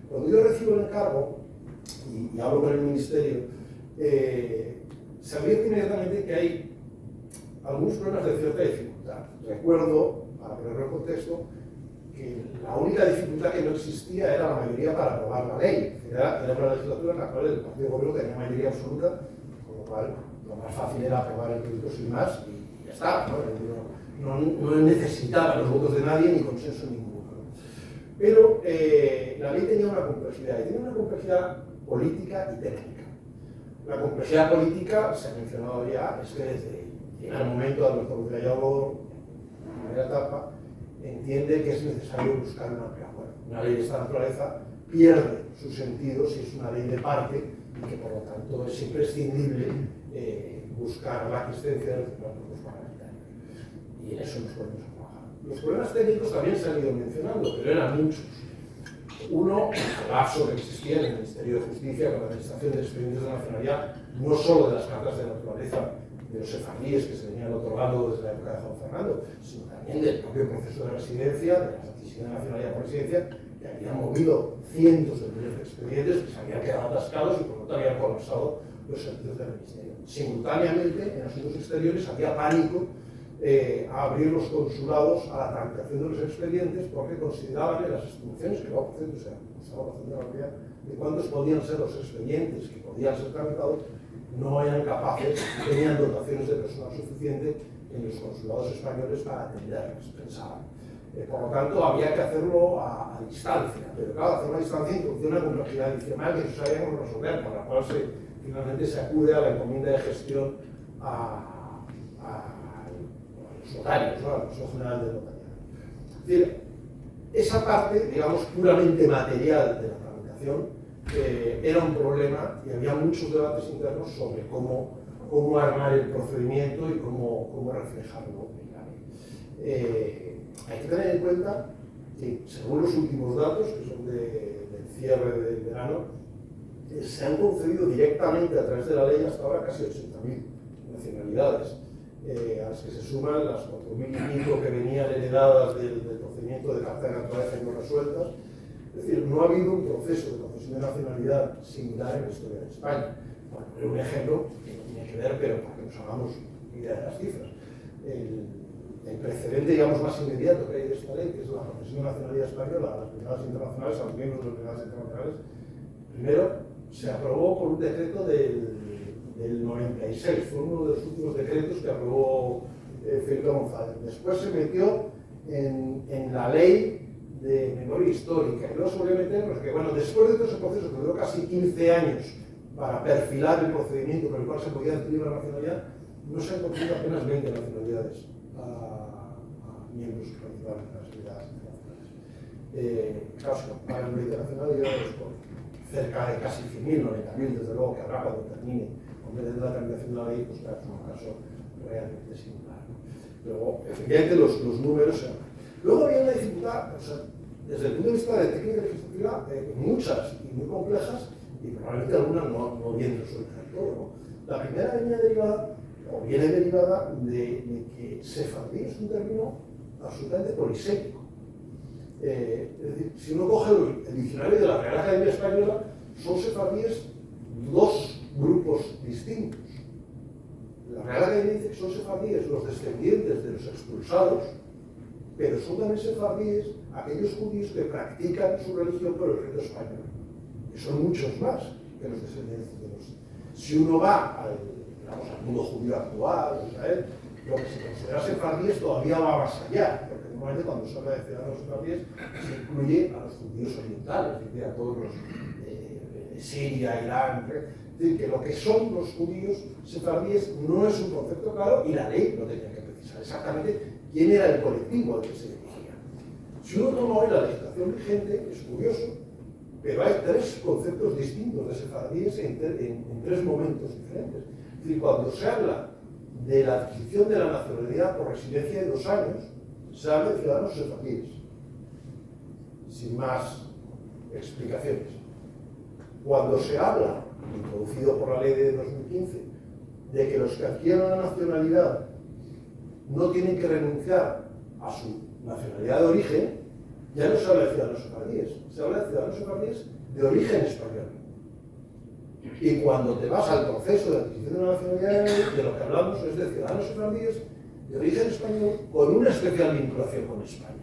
Cuando yo recibo el encargo y hablo con el ministerio, se advierte inmediatamente que hay algunos problemas de cierta dificultad. Recuerdo, para ponerlo en contexto, que la única dificultad que no existía era la mayoría para aprobar la ley. Era una legislatura en la cual el partido de gobierno tenía mayoría absoluta, con lo cual lo más fácil era aprobar el proyecto sin más y ya está. No necesitaba los votos de nadie ni consenso ninguno. Pero la ley tenía una complejidad, y tenía una complejidad política y técnica. La complejidad política, se ha mencionado ya, es que desde el momento de Alberto Ruiz Gallardo, en la primera etapa, entiende que es necesario buscar un amplio acuerdo. Una ley de esta naturaleza pierde su sentido si es una ley de parte y que por lo tanto es imprescindible buscar la asistencia de los grupos parlamentarios. Y en eso nos ponemos a trabajar. Los problemas técnicos también se han ido mencionando, pero eran muchos. Uno, el colapso que existía en el Ministerio de Justicia con la administración de expedientes de nacionalidad, no solo de las cartas de naturaleza de los sefardíes que se venían otorgando desde la época de Juan Fernando, sino también del propio proceso de residencia, de la adquisición de nacionalidad por residencia, que había movido cientos de miles de expedientes que se habían quedado atascados y por lo tanto habían colapsado los servicios del Ministerio. Simultáneamente, en asuntos exteriores había pánico a abrir los consulados a la tramitación de los expedientes porque consideraban que las instituciones, que luego, por cierto, se estaba bastante amplia, de cuántos podían ser los expedientes que podían ser tramitados, no eran capaces, tenían dotaciones de personal suficiente en los consulados españoles para atenderles, pensaban. Por lo tanto, había que hacerlo a distancia, pero claro, hacerlo a distancia introduce una complejidad adicional que no sabía cómo resolver, por la cual finalmente se acude a la encomienda de gestión a los notarios, ¿no? Al Consejo General de Notariado. Es decir, esa parte, digamos, puramente material de la tramitación, era un problema y había muchos debates internos sobre cómo armar el procedimiento y cómo reflejarlo en la ley. Hay que tener en cuenta que, según los últimos datos, que son del cierre del verano, se han concedido directamente a través de la ley hasta ahora casi 80.000 nacionalidades, a las que se suman las 4.000 y pico que venían heredadas del procedimiento de carta de naturaleza y no resueltas. Es decir, no ha habido un proceso de concesión de nacionalidad similar en la historia de España. Por poner un ejemplo, que no tiene que ver, pero para que nos hagamos idea de las cifras. El precedente, digamos, más inmediato que hay de esta ley, que es la concesión de nacionalidad española a las brigadas internacionales, a los miembros de las brigadas internacionales, primero se aprobó por un decreto del 96, fue uno de los últimos decretos que aprobó Felipe González. Después se metió en la ley de memoria histórica, y luego se volvió a meter, porque bueno, después de todo ese proceso que duró casi 15 años para perfilar el procedimiento por el cual se podía adquirir la nacionalidad, no se han concedido apenas 20 nacionalidades a miembros que participaban en las brigadas internacionales. Claro, para el medio internacional llevamos por cerca de casi 100.000, 90.000, desde luego, que habrá cuando termine completamente la tramitación de la ley, pues claro, es un caso realmente singular. Luego, efectivamente, los números eran. Luego había una dificultad, o sea, desde el punto de vista de técnica legislativa, muchas y muy complejas, y probablemente algunas no bien resueltas del todo, ¿no? La primera venía derivada, o viene derivada, de que sefardí es un término absolutamente polisémico. Es decir, si uno coge el diccionario de la Real Academia Española, son sefardíes dos grupos distintos. La Real Academia dice que son sefardíes los descendientes de los expulsados, pero son también sefardíes aquellos judíos que practican su religión por el rito español, que son muchos más que los descendientes de los. Si uno va al mundo judío actual, Israel, lo que se considera sefardíes todavía va más allá, porque normalmente cuando se habla de ciudadanos sefardíes se incluye a los judíos orientales, es decir, a todos los de Siria, Irán. Es decir, que lo que son los judíos sefardíes no es un concepto claro y la ley no tenía que precisar exactamente quién era el colectivo al que se dirigía. Si uno toma hoy la legislación vigente, es curioso, pero hay tres conceptos distintos de sefardíes en tres momentos diferentes. Es decir, cuando se habla de la adquisición de la nacionalidad por residencia de 2 años, se habla de ciudadanos sefardíes, sin más explicaciones. Cuando se habla, introducido por la ley de 2015, de que los que adquieran la nacionalidad no tienen que renunciar a su nacionalidad de origen, ya no se habla de ciudadanos sefardíes, se habla de ciudadanos sefardíes de origen español. Y cuando te vas al proceso de adquisición de la nacionalidad, de lo que hablamos es de ciudadanos sefardíes de origen español con una especial vinculación con España.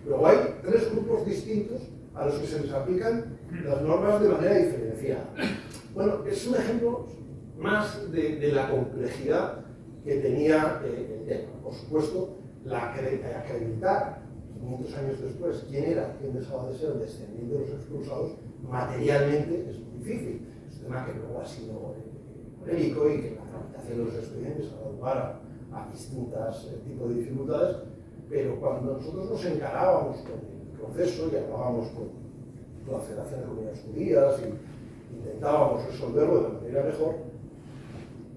Luego hay tres grupos distintos a los que se les aplican las normas de manera diferenciada. Bueno, es un ejemplo más de la complejidad que tenía el tema. Por supuesto, acreditar 500 años después quién era, quién dejaba de ser el descendiente de los expulsados, materialmente es muy difícil. Es un tema que luego ha sido polémico y que la tramitación de los expedientes ha dado lugar a distintos tipos de dificultades, pero cuando nosotros nos encarábamos con el proceso y hablábamos con la Federación de Comunidades Judías y intentábamos resolverlo de la manera mejor,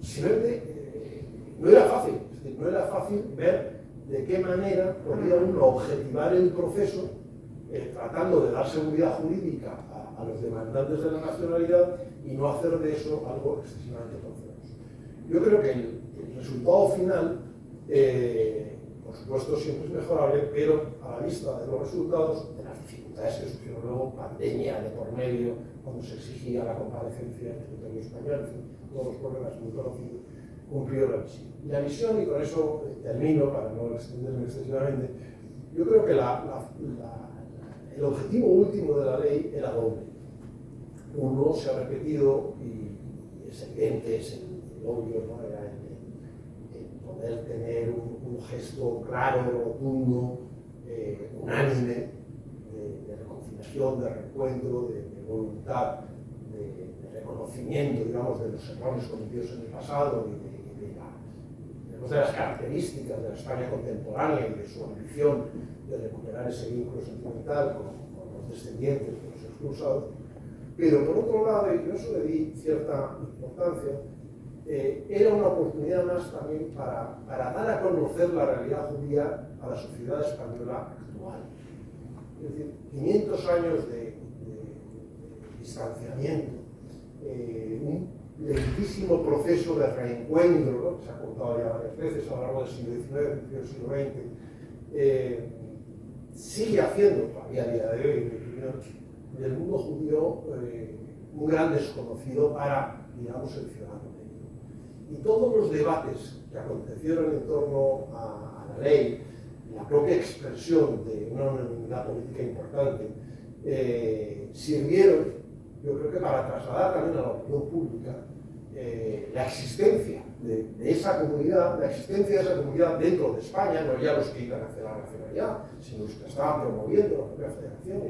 simplemente no era fácil. Es decir, no era fácil ver de qué manera podía uno objetivar el proceso tratando de dar seguridad jurídica a los demandantes de la nacionalidad y no hacer de eso algo excesivamente confuso. Yo creo que el resultado final, por supuesto, siempre es mejorable, pero a la vista de los resultados, de las dificultades que surgieron luego, pandemia de por medio, cuando se exigía la comparecencia en el territorio español, en fin, todos los problemas muy conocidos, cumplió la misión. Y la misión, y con eso termino para no extenderme excesivamente, yo creo que el objetivo último de la ley era doble. Uno se ha repetido y es evidente, es el obvio, ¿no? Era el poder tener un gesto claro, rotundo, unánime, de reconciliación, de reencuentro, de voluntad, de reconocimiento, digamos, de los errores cometidos en el pasado y de las características de la España contemporánea y de su ambición de recuperar ese vínculo sentimental con los descendientes de los expulsados. Pero por otro lado, y yo eso le di cierta importancia, era una oportunidad más también para dar a conocer la realidad judía a la sociedad española actual. Es decir, 500 años de distanciamiento, un lentísimo proceso de reencuentro, ¿no? Que se ha contado ya varias veces a lo largo del siglo XIX, del siglo XX, sigue haciendo todavía a día de hoy, en mi opinión, del mundo judío un gran desconocido para, digamos, el ciudadano medio. Y todos los debates que acontecieron en torno a la ley, la propia expresión de una unanimidad política importante, sirvieron, yo creo que para trasladar también a la opinión pública la existencia de esa comunidad, la existencia de esa comunidad dentro de España, no ya los que iban hacia la nacionalidad, sino los que estaban promoviendo la propia federación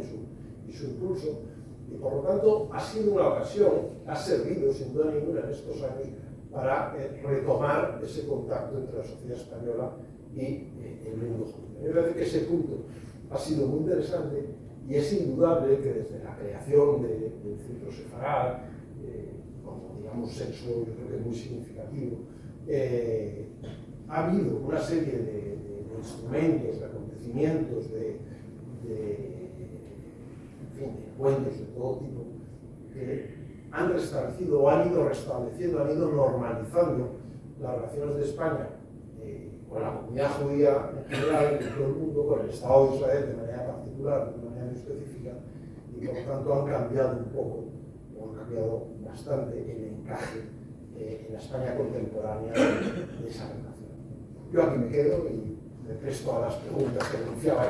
y su impulso. Y por lo tanto ha sido una ocasión, ha servido sin duda ninguna en estos años para retomar ese contacto entre la sociedad española y el mundo judío. Me parece que ese punto ha sido muy interesante y es indudable que desde la creación del Centro Sefarad, como digamos sexo, yo creo que es muy significativo, ha habido una serie de instrumentos, de acontecimientos, de encuentros de todo tipo, que han restablecido o han ido restableciendo, han ido normalizando las relaciones de España con la comunidad judía en general, en todo el mundo, con el Estado de Israel de manera particular, de manera muy específica, y por lo tanto han cambiado un poco, o han cambiado bastante el encaje en la España contemporánea de esa relación. Yo aquí me quedo y me presto a las preguntas que anunciaba.